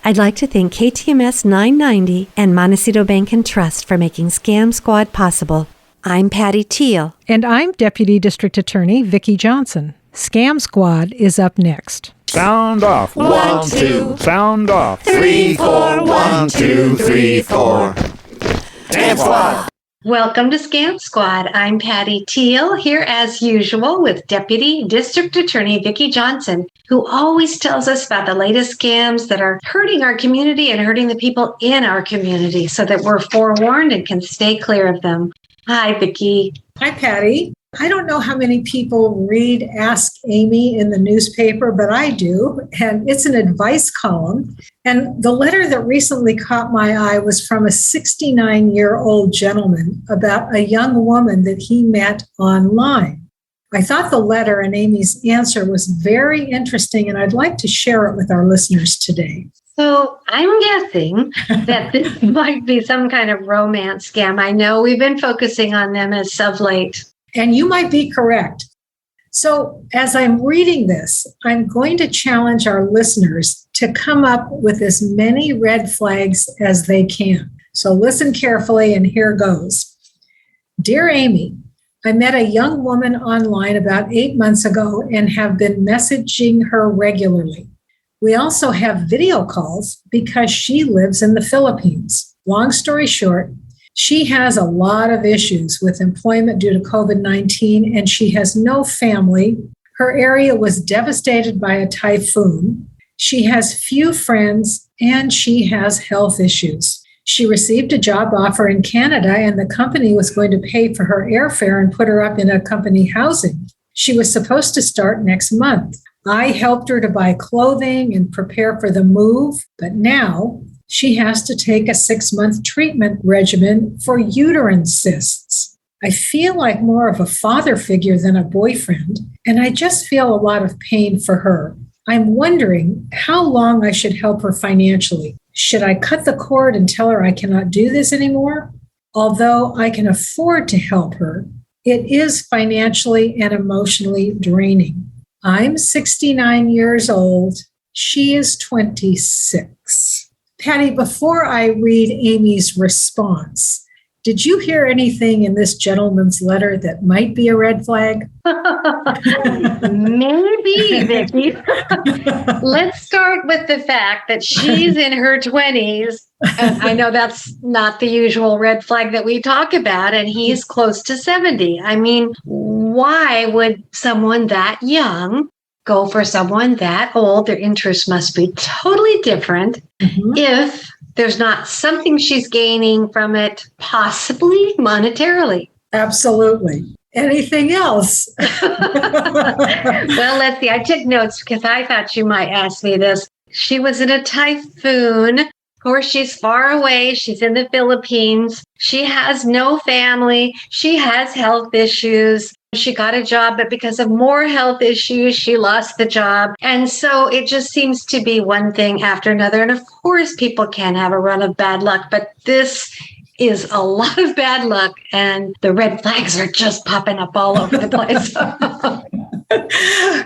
I'd like to thank KTMS 990 and Montecito Bank and Trust for making Scam Squad possible. I'm Patty Teal. And I'm Deputy District Attorney Vicki Johnson. Scam Squad is up next. Sound off. 1, 2. Sound off. 3, 4. 1, 2, 3, 4. Scam Squad. Welcome to Scam Squad. I'm Patty Teal, here as usual with Deputy District Attorney Vicki Johnson, who always tells us about the latest scams that are hurting our community and hurting the people in our community so that we're forewarned and can stay clear of them. Hi, Vicki. Hi, Patty. I don't know how many people read Ask Amy in the newspaper, but I do. And it's an advice column. And the letter that recently caught my eye was from a 69-year-old gentleman about a young woman that he met online. I thought the letter and Amy's answer was very interesting, and I'd like to share it with our listeners today. So I'm guessing that this might be some kind of romance scam. I know we've been focusing on them as of late. And you might be correct. So as I'm reading this, I'm going to challenge our listeners to come up with as many red flags as they can. So listen carefully, and here goes. Dear Amy, I met a young woman online about 8 months ago and have been messaging her regularly. We also have video calls because she lives in the Philippines. Long story short, she has a lot of issues with employment due to COVID-19, and she has no family. Her area was devastated by a typhoon. She has few friends, and she has health issues. She received a job offer in Canada, and the company was going to pay for her airfare and put her up in a company housing. She was supposed to start next month. I helped her to buy clothing and prepare for the move, but now she has to take a 6-month treatment regimen for uterine cysts. I feel like more of a father figure than a boyfriend, and I just feel a lot of pain for her. I'm wondering how long I should help her financially. Should I cut the cord and tell her I cannot do this anymore? Although I can afford to help her, it is financially and emotionally draining. I'm 69 years old. She is 26. Patty, before I read Amy's response, did you hear anything in this gentleman's letter that might be a red flag? Maybe, Vicki. Let's start with the fact that she's in her 20s. And I know that's not the usual red flag that we talk about, and he's close to 70. I mean, why would someone that young go for someone that old? Their interests must be totally different. If there's not something she's gaining from it, possibly monetarily. Absolutely. Anything else? Well, let's see. I took notes because I thought you might ask me this. She was in a typhoon. Of course, she's far away. She's in the Philippines. She has no family. She has health issues. She got a job, but because of more health issues, she lost the job. And so it just seems to be one thing after another. And of course, people can have a run of bad luck, but this is a lot of bad luck. And the red flags are just popping up all over the place.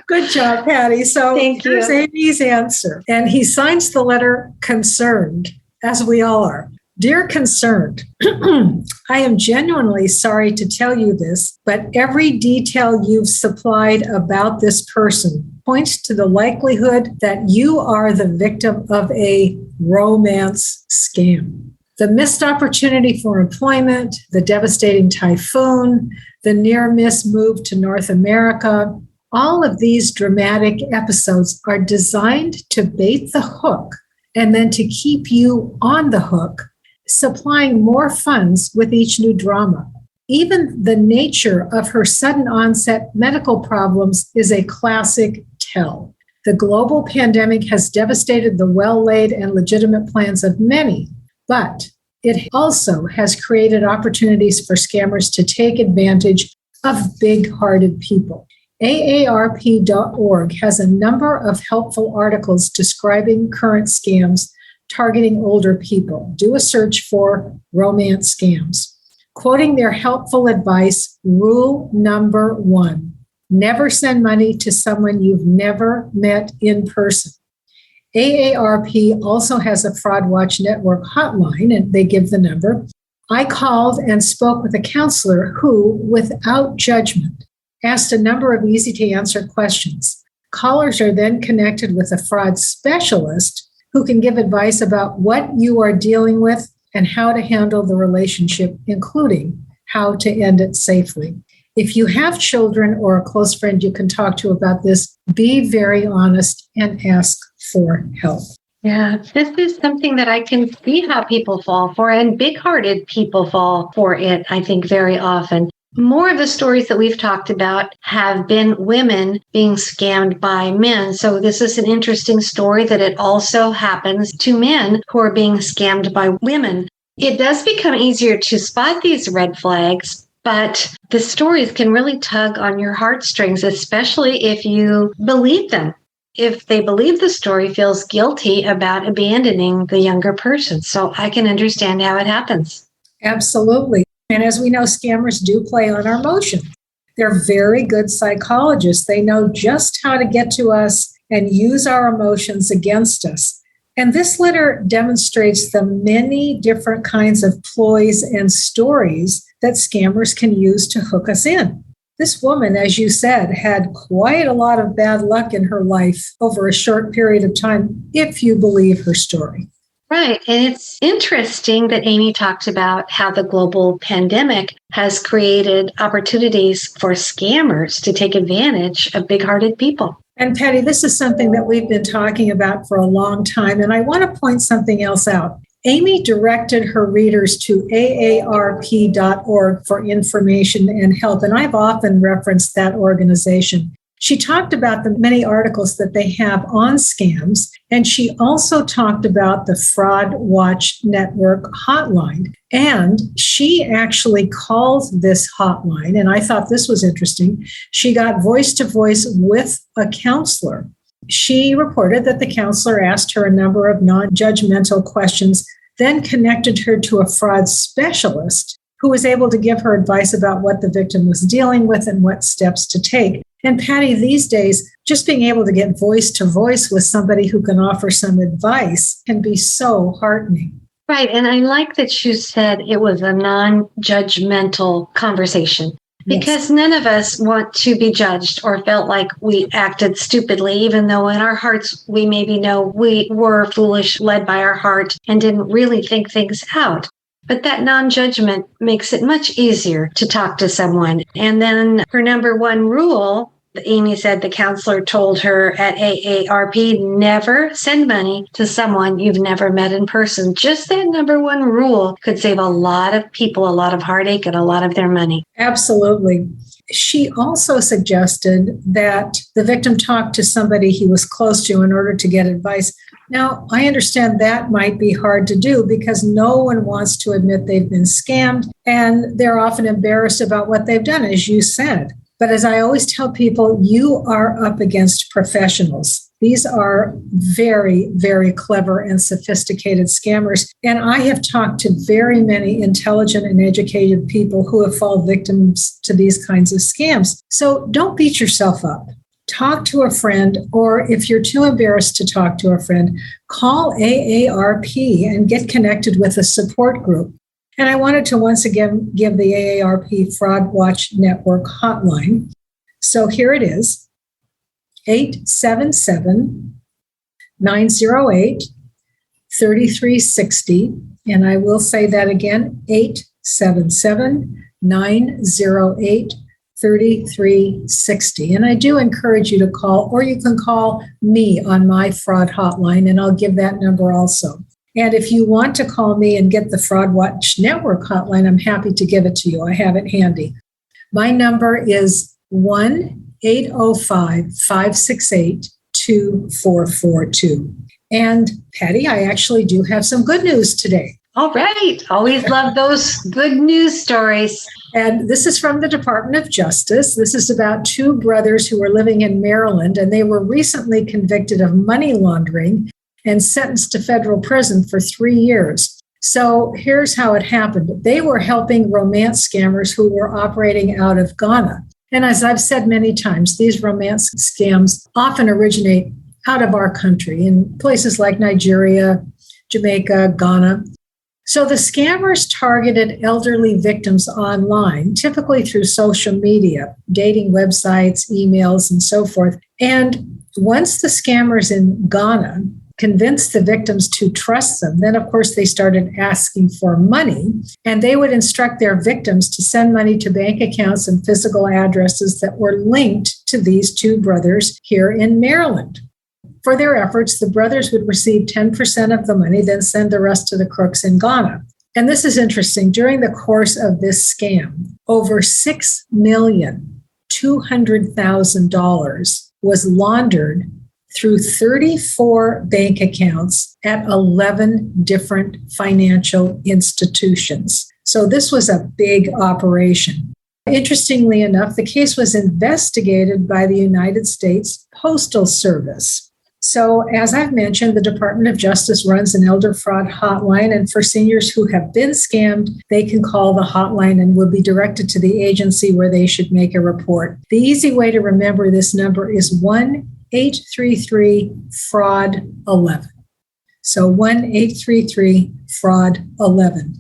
Good job, Patty. So here's Amy's answer. And he signs the letter concerned, as we all are. Dear Concerned, I am genuinely sorry to tell you this, but every detail you've supplied about this person points to the likelihood that you are the victim of a romance scam. The missed opportunity for employment, the devastating typhoon, the near-miss move to North America, all of these dramatic episodes are designed to bait the hook and then to keep you on the hook, supplying more funds with each new drama. Even the nature of her sudden onset medical problems is a classic tell. The global pandemic has devastated the well-laid and legitimate plans of many, but it also has created opportunities for scammers to take advantage of big-hearted people. AARP.org has a number of helpful articles describing current scams targeting older people. Do a search for romance scams. Quoting their helpful advice, rule number 1, never send money to someone you've never met in person. AARP also has a Fraud Watch Network hotline, and they give the number. I called and spoke with a counselor who, without judgment, asked a number of easy-to-answer questions. Callers are then connected with a fraud specialist who can give advice about what you are dealing with and how to handle the relationship, including how to end it safely. If you have children or a close friend you can talk to about this, be very honest and ask for help. Yeah, this is something that I can see how people fall for, and big-hearted people fall for it, I think, very often. More of the stories that we've talked about have been women being scammed by men. So this is an interesting story that it also happens to men who are being scammed by women. It does become easier to spot these red flags, but the stories can really tug on your heartstrings, especially if you believe them. If they believe the story, feels guilty about abandoning the younger person. So I can understand how it happens. Absolutely. And as we know, scammers do play on our emotions. They're very good psychologists. They know just how to get to us and use our emotions against us. And this letter demonstrates the many different kinds of ploys and stories that scammers can use to hook us in. This woman, as you said, had quite a lot of bad luck in her life over a short period of time, if you believe her story. Right. And it's interesting that Amy talked about how the global pandemic has created opportunities for scammers to take advantage of big-hearted people. And Patty, this is something that we've been talking about for a long time, and I want to point something else out. Amy directed her readers to AARP.org for information and help, and I've often referenced that organization. She talked about the many articles that they have on scams, and she also talked about the Fraud Watch Network hotline. And she actually called this hotline, and I thought this was interesting. She got voice-to-voice with a counselor. She reported that the counselor asked her a number of non-judgmental questions, then connected her to a fraud specialist who was able to give her advice about what the victim was dealing with and what steps to take. And Patty, these days, just being able to get voice to voice with somebody who can offer some advice can be so heartening. Right. And I like that you said it was a non-judgmental conversation, because none of us want to be judged or felt like we acted stupidly, even though in our hearts we maybe know we were foolish, led by our heart, and didn't really think things out. But that non-judgment makes it much easier to talk to someone. And then her number one rule, Amy said the counselor told her at AARP, never send money to someone you've never met in person. Just that number one rule could save a lot of people a lot of heartache and a lot of their money. Absolutely. She also suggested that the victim talk to somebody he was close to in order to get advice. Now, I understand that might be hard to do because no one wants to admit they've been scammed, and they're often embarrassed about what they've done, as you said. But as I always tell people, you are up against professionals. These are very, very clever and sophisticated scammers. And I have talked to very many intelligent and educated people who have fallen victims to these kinds of scams. So don't beat yourself up. Talk to a friend, or if you're too embarrassed to talk to a friend, call AARP and get connected with a support group. And I wanted to once again give the AARP Fraud Watch Network hotline. So here it is, 877-908-3360. And I will say that again, 877-908-3360. And I do encourage you to call, or you can call me on my fraud hotline, and I'll give that number also. And if you want to call me and get the Fraud Watch Network hotline, I'm happy to give it to you. I have it handy. My number is 1-805-568-2442. And Patty, I actually do have some good news today. All right. Always love those good news stories. And this is from the Department of Justice. This is about two brothers who were living in Maryland, and they were recently convicted of money laundering and sentenced to federal prison for 3 years. So here's how it happened. They were helping romance scammers who were operating out of Ghana. And as I've said many times, these romance scams often originate out of our country in places like Nigeria, Jamaica, Ghana. So the scammers targeted elderly victims online, typically through social media, dating websites, emails, and so forth. And once the scammers in Ghana convinced the victims to trust them, then of course they started asking for money, and they would instruct their victims to send money to bank accounts and physical addresses that were linked to these two brothers here in Maryland. For their efforts, the brothers would receive 10% of the money, then send the rest to the crooks in Ghana. And this is interesting. During the course of this scam, over $6,200,000 was laundered through 34 bank accounts at 11 different financial institutions. So this was a big operation. Interestingly enough, the case was investigated by the United States Postal Service. So, as I've mentioned, the Department of Justice runs an elder fraud hotline, and for seniors who have been scammed, they can call the hotline and will be directed to the agency where they should make a report. The easy way to remember this number is 1-833-FRAUD-11. So 1-833-FRAUD-11.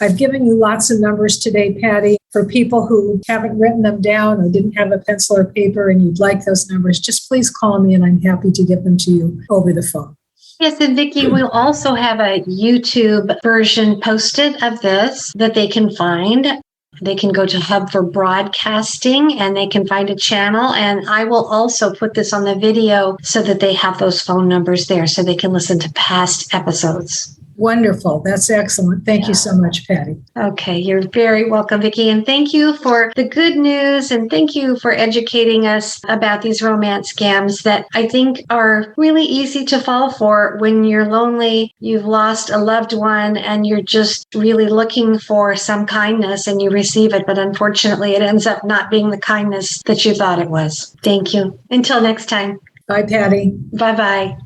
I've given you lots of numbers today, Patty. For people who haven't written them down or didn't have a pencil or paper and you'd like those numbers, just please call me and I'm happy to give them to you over the phone. Yes, and Vicki, we'll also have a YouTube version posted of this that they can find. They can go to Hub for Broadcasting and they can find a channel. And I will also put this on the video so that they have those phone numbers there so they can listen to past episodes. Wonderful. That's excellent. Thank you so much, Patty. Okay, you're very welcome, Vicki. And thank you for the good news. And thank you for educating us about these romance scams that I think are really easy to fall for when you're lonely, you've lost a loved one, and you're just really looking for some kindness and you receive it. But unfortunately, it ends up not being the kindness that you thought it was. Thank you. Until next time. Bye, Patty. Bye-bye.